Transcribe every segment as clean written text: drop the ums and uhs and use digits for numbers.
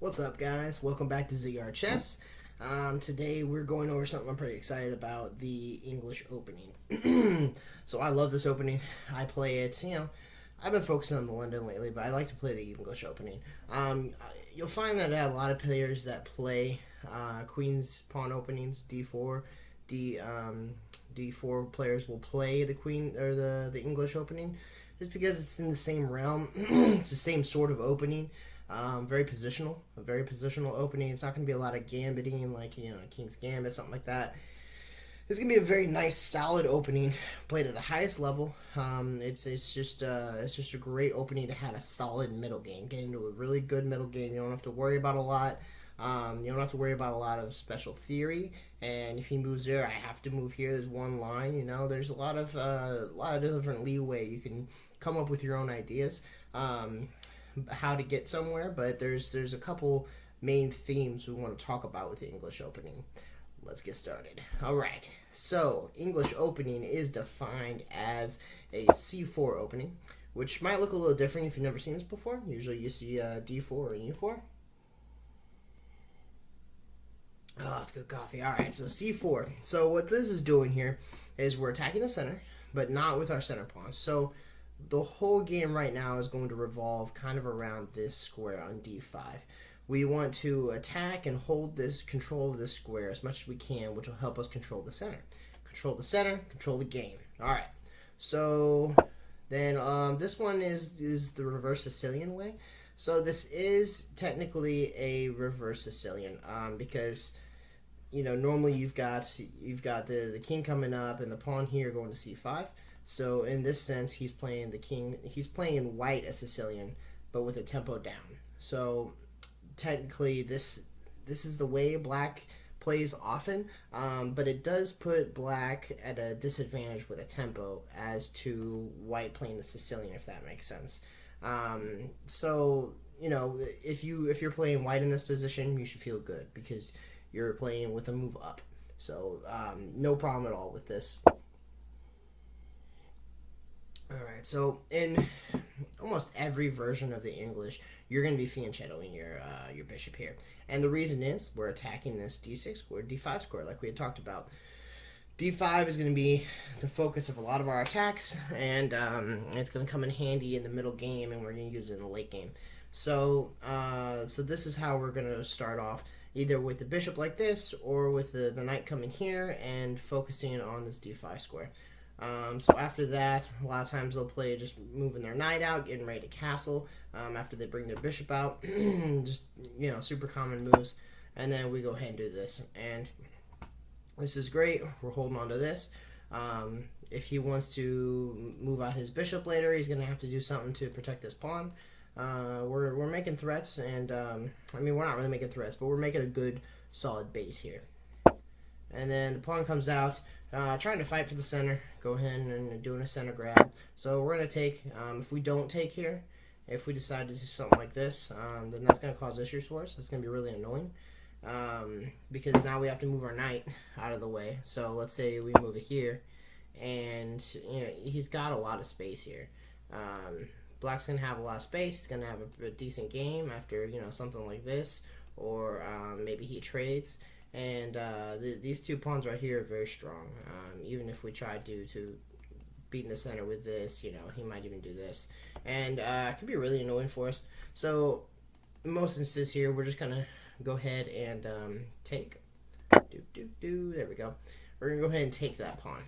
What's up, guys? Welcome back to ZR Chess. Today we're going over something I'm pretty excited about, the English opening. So I love this opening. I play it, I've been focusing on the London lately, but I like to play the English opening. You'll find that a lot of players that play Queen's Pawn openings, D4, D4 players will play the Queen or the English opening, just because it's in the same realm. It's the same sort of opening. Very positional, a very positional opening. It's not going to be a lot of gambiting like King's Gambit, something like that. It's going to be a very nice, solid opening, played at the highest level. It's just a great opening to have a solid middle game. Get into a really good middle game. You don't have to worry about a lot. You don't have to worry about a lot of special theory. And if he moves there, I have to move here. There's one line. There's a lot of different leeway. You can come up with your own ideas. How to get somewhere, but there's a couple main themes we want to talk about with the English opening. Let's get started. All right, so English opening is defined as a C4 opening, which might look a little different if you've never seen this before. Usually you see D4 or E4. Oh, it's good coffee. All right, so C4. So what this is doing here is we're attacking the center, but not with our center pawns. So the whole game right now is going to revolve kind of around this square on D5. We want to attack and hold this control of this square as much as we can, which will help us control the center. Control the center, control the game. All right. So then this one is the reverse Sicilian way. So this is technically a reverse Sicilian because normally you've got the king coming up and the pawn here going to C5. So in this sense, he's playing the king. He's playing white as Sicilian, but with a tempo down. So technically, this is the way black plays often, but it does put black at a disadvantage with a tempo as to white playing the Sicilian, if that makes sense. So if you're playing white in this position, you should feel good because you're playing with a move up. So no problem at all with this. Alright, so in almost every version of the English, you're going to be fianchettoing your bishop here. And the reason is we're attacking this d6 square, d5 square, like we had talked about. d5 is going to be the focus of a lot of our attacks, and it's going to come in handy in the middle game, and we're going to use it in the late game. So this is how we're going to start off, either with the bishop like this, or with the knight coming here and focusing on this d5 square. So after that, a lot of times they'll play just moving their knight out, getting ready to castle, after they bring their bishop out. Just, super common moves. And then we go ahead and do this. And this is great. We're holding on to this. If he wants to move out his bishop later, he's going to have to do something to protect this pawn. We're making threats, and we're not really making threats, but we're making a good, solid base here. And then the pawn comes out, trying to fight for the center. Go ahead and doing a center grab. So we're going to take, if we don't take here, if we decide to do something like this, then that's going to cause issues for us. It's going to be really annoying because now we have to move our knight out of the way. So let's say we move it here, and he's got a lot of space here. Black's going to have a lot of space. He's going to have a decent game after something like this, or maybe he trades. And these two pawns right here are very strong. Even if we try to beat in the center with this, he might even do this. And it could be really annoying for us. So in most instances here, we're just going to go ahead and take. There we go. We're going to go ahead and take that pawn.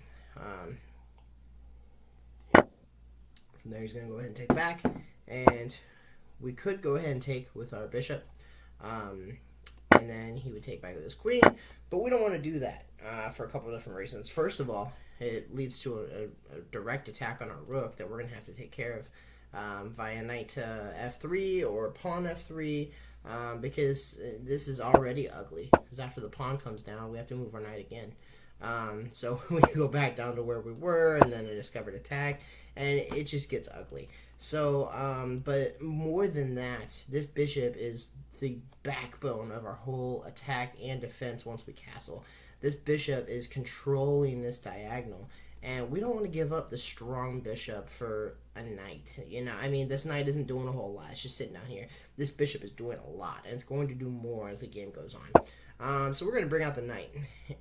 From there, he's going to go ahead and take back. And we could go ahead and take with our bishop. And then he would take back with his queen, but we don't want to do that for a couple of different reasons. First of all, it leads to a direct attack on our rook that we're going to have to take care of via knight to f3 or pawn f3, because this is already ugly. Because after the pawn comes down, we have to move our knight again. So we go back down to where we were, and then a discovered attack, and it just gets ugly. So, but more than that, this bishop is the backbone of our whole attack and defense once we castle. This bishop is controlling this diagonal, And we don't want to give up the strong bishop for a knight. You know, I mean, this knight isn't doing a whole lot. It's just sitting down here. This bishop is doing a lot, and it's going to do more as the game goes on. So we're going to bring out the knight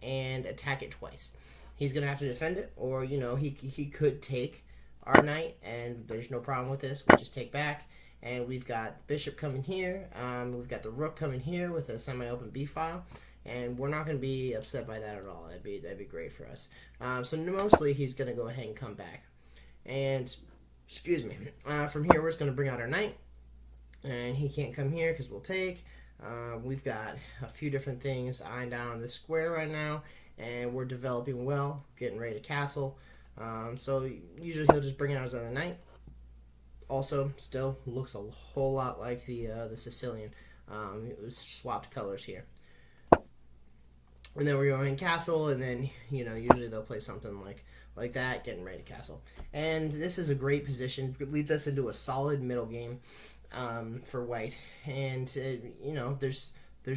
and attack it twice. He's going to have to defend it, or, you know, he could take our knight, and there's no problem with this. We just take back, and we've got the bishop coming here. We've got the rook coming here with a semi-open b file. And we're not going to be upset by that at all. That'd be great for us. So mostly he's going to go ahead and come back. And, excuse me, from here we're just going to bring out our knight. And he can't come here because we'll take. We've got a few different things eyeing down on this square right now. And we're developing well, getting ready to castle. So usually he'll just bring out his other knight. Also, still looks a whole lot like the Sicilian. It was swapped colors here. And then we're going castle, and then, you know, usually they'll play something like that, getting ready to castle. And this is a great position. It leads us into a solid middle game for white. And, you know, there's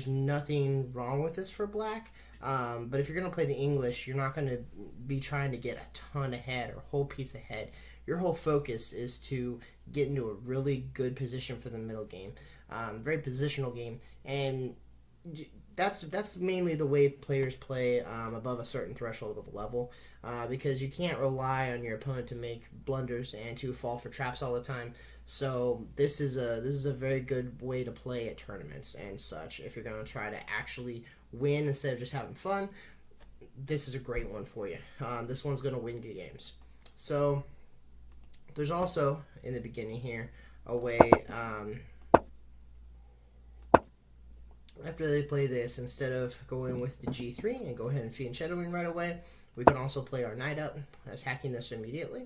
nothing wrong with this for black. But if you're going to play the English, you're not going to be trying to get a ton ahead or a whole piece ahead. Your whole focus is to get into a really good position for the middle game. Very positional game. And that's mainly the way players play above a certain threshold of level, because you can't rely on your opponent to make blunders and to fall for traps all the time. So this is a very good way to play at tournaments and such. If you're going to try to actually win instead of just having fun, this is a great one for you. This one's going to win good games. So there's also in the beginning here a way. After they play this, instead of going with the g3 and go ahead and fianchettoing right away, we can also play our knight up, attacking this immediately.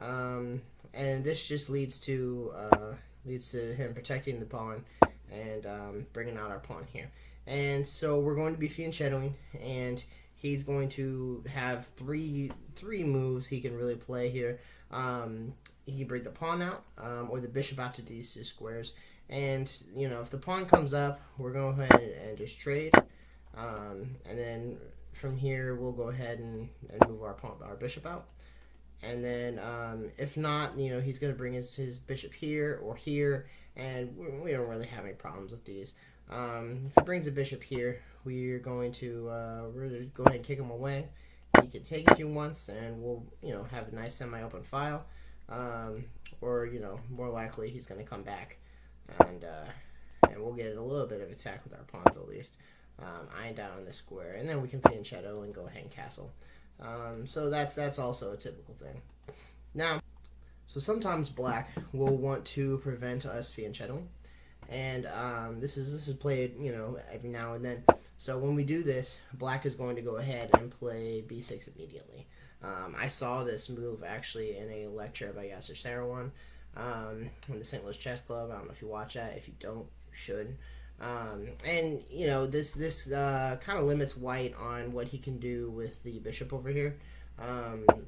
And this just leads to him protecting the pawn and bringing out our pawn here. And so we're going to be fianchettoing, and he's going to have three moves he can really play here. He can bring the pawn out, or the bishop out to these two squares. And, you know, if the pawn comes up, we're going to go ahead and just trade. And then from here, we'll go ahead and move our bishop out. And then if not, you know, he's going to bring his bishop here or here. And we don't really have any problems with these. If he brings a bishop here, we're going to go ahead and kick him away. He can take if he wants, and we'll, you know, have a nice semi-open file. Or, you know, more likely he's going to come back. And we'll get a little bit of attack with our pawns at least, eyeing down on this square, and then we can fianchetto and go ahead and castle. So that's also a typical thing. Now, so sometimes black will want to prevent us fianchettoing, and this is played, you know, every now and then. So when we do this, black is going to go ahead and play b6 immediately. I saw this move actually in a lecture by Yasser Sarouan. In the St. Louis Chess Club. I don't know if you watch that. If you don't, you should. And, you know, this kind of limits white on what he can do with the bishop over here.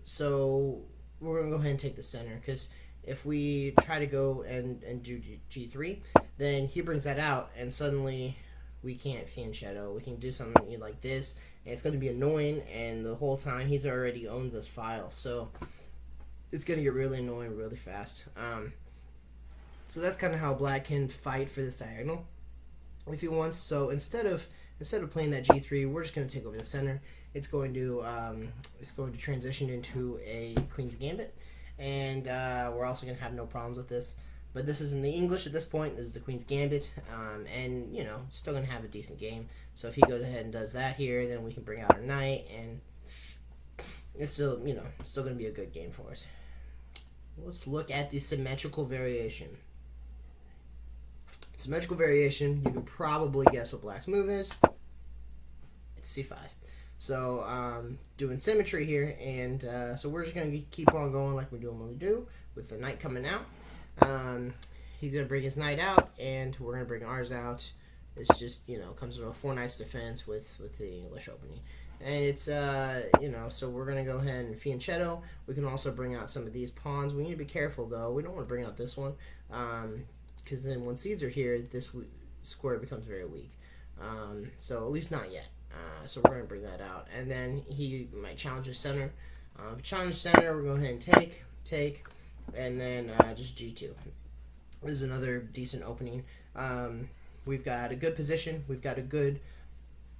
So we're going to go ahead and take the center, because if we try to go and do g3, then he brings that out, and suddenly we can't fianchetto. We can do something like this, and it's going to be annoying, and the whole time he's already owned this file. So it's going to get really annoying really fast. So that's kind of how black can fight for this diagonal if he wants. So instead of playing that g3, we're just going to take over the center. It's going to transition into a queen's gambit, and we're also going to have no problems with this. But this is in the English at this point. This is the queen's gambit, and, you know, still going to have a decent game. So if he goes ahead and does that here, then we can bring out our knight, and it's still, you know, still going to be a good game for us. Let's look at the symmetrical variation. Symmetrical variation, you can probably guess what black's move is. It's c5. So doing symmetry here, and so we're just going to keep on going like we normally do with the knight coming out. He's going to bring his knight out, and we're going to bring ours out. It's just, you know, comes with a 4 knights defense with the English opening. And it's, you know, so we're going to go ahead and fianchetto. We can also bring out some of these pawns. We need to be careful, though. We don't want to bring out this one, because then when seeds are here, this square becomes very weak. So at least not yet. So we're going to bring that out. And then he might challenge his center. Challenge center, we're going to go ahead and take, and then just G2. This is another decent opening. We've got a good position. We've got a good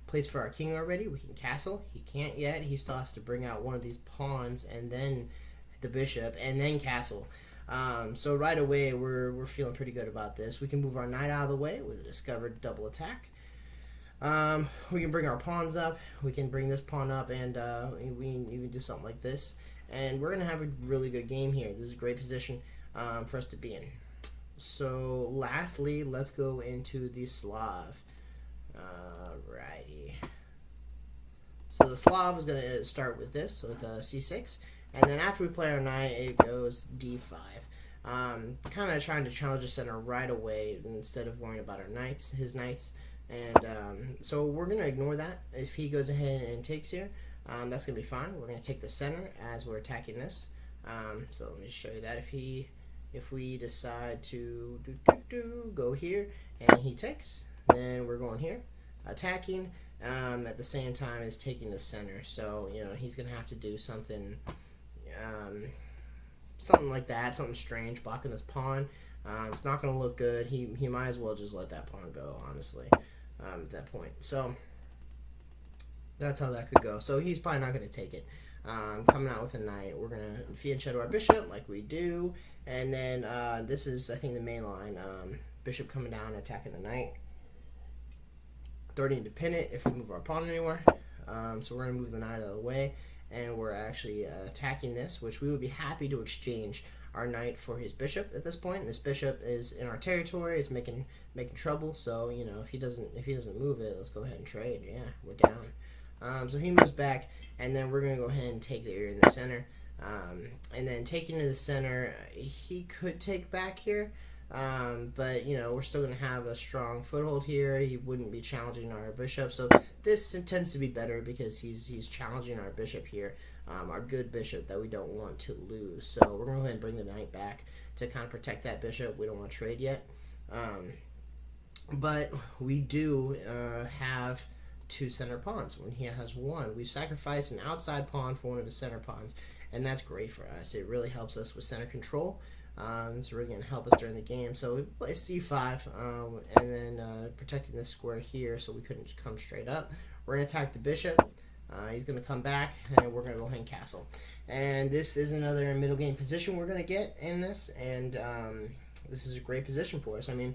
place for our king already. We can castle. He can't yet. He still has to bring out one of these pawns and then the bishop and then castle. So right away we're feeling pretty good about this. We can move our knight out of the way with a discovered double attack. We can bring our pawns up. We can bring this pawn up, and we can even do something like this. And we're going to have a really good game here. This is a great position for us to be in. So lastly, let's go into the Slav. Alrighty. So the Slav is going to start with this, so with C6. And then after we play our knight, it goes D5. Kind of trying to challenge the center right away instead of worrying about our knights, his knights. And so we're going to ignore that. If he goes ahead and takes here, that's going to be fine. We're going to take the center as we're attacking this. So let me show you that. If we decide to go here and he takes, then we're going here, attacking at the same time as taking the center. So, you know, he's going to have to do something something like that, something strange, blocking this pawn. It's not going to look good. He might as well just let that pawn go, honestly, at that point. So that's how that could go. So he's probably not going to take it. Coming out with a knight, we're going to fianchetto our bishop like we do. And then this is, I think, the main line. Bishop coming down, attacking the knight. Threatening to pin it if we move our pawn anywhere. So we're going to move the knight out of the way. And we're actually attacking this, which we would be happy to exchange our knight for his bishop at this point. And this bishop is in our territory. It's making trouble. So, you know, if he doesn't move it, let's go ahead and trade. Yeah, we're down. So he moves back, and then we're going to go ahead and take the area in the center. And then taking to the center, he could take back here. But, you know, we're still going to have a strong foothold here. He wouldn't be challenging our bishop. So this tends to be better because he's challenging our bishop here, our good bishop that we don't want to lose. So we're going to go ahead and bring the knight back to kind of protect that bishop. We don't want to trade yet. But we do have two center pawns when he has one. We sacrifice an outside pawn for one of his center pawns, and that's great for us. It really helps us with center control. It's really going to help us during the game. So we play c5, and then protecting this square here so we couldn't just come straight up. We're going to attack the bishop. He's going to come back, and we're going to go ahead and castle. And this is another middle game position we're going to get in this, and this is a great position for us. I mean,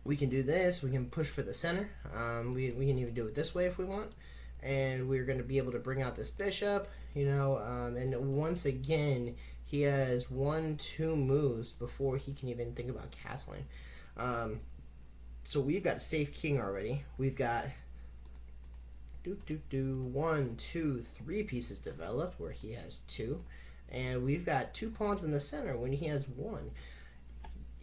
we can do this. We can push for the center. We can even do it this way if we want. And we're going to be able to bring out this bishop, you know, and once again, he has 1-2 moves before he can even think about castling. So we've got a safe king already. We've got 1, 2, 3 pieces developed where he has 2. And we've got 2 pawns in the center when he has 1.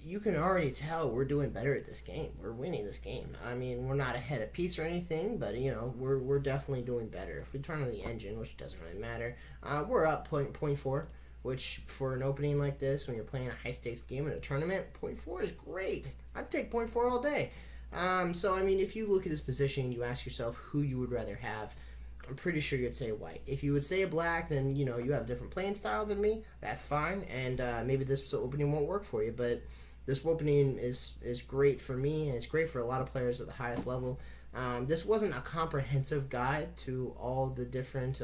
You can already tell we're doing better at this game. We're winning this game. I mean, we're not ahead of piece or anything, but, you know, we're definitely doing better. If we turn on the engine, which doesn't really matter, we're up 0.4, which for an opening like this, when you're playing a high-stakes game in a tournament, 0.4 is great. I'd take 0.4 all day. So, I mean, if you look at this position, you ask yourself who you would rather have, I'm pretty sure you'd say white. If you would say a black, then, you know, you have a different playing style than me. That's fine, and maybe this opening won't work for you, but this opening is great for me, and it's great for a lot of players at the highest level. This wasn't a comprehensive guide to all the different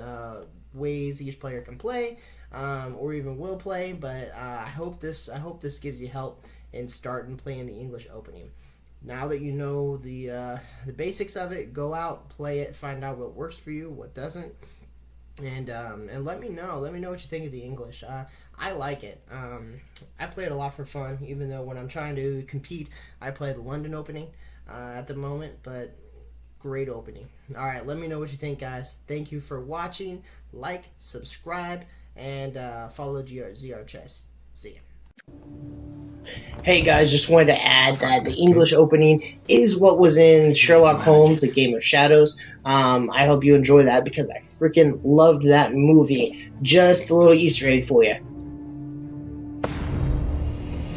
ways each player can play, or even will play, but I hope this gives you help in starting playing the English opening. Now that you know the basics of it, go out, play it, find out what works for you, what doesn't. And let me know what you think of the English. I like it. I play it a lot for fun, even though when I'm trying to compete, I play the London opening at the moment, but great opening. All right, let me know what you think, guys. Thank you for watching. Like, subscribe, and follow ZR Chess. See ya. Hey guys, just wanted to add that the English opening is what was in Sherlock Holmes, A Game of Shadows. I hope you enjoy that because I freaking loved that movie. Just a little Easter egg for you.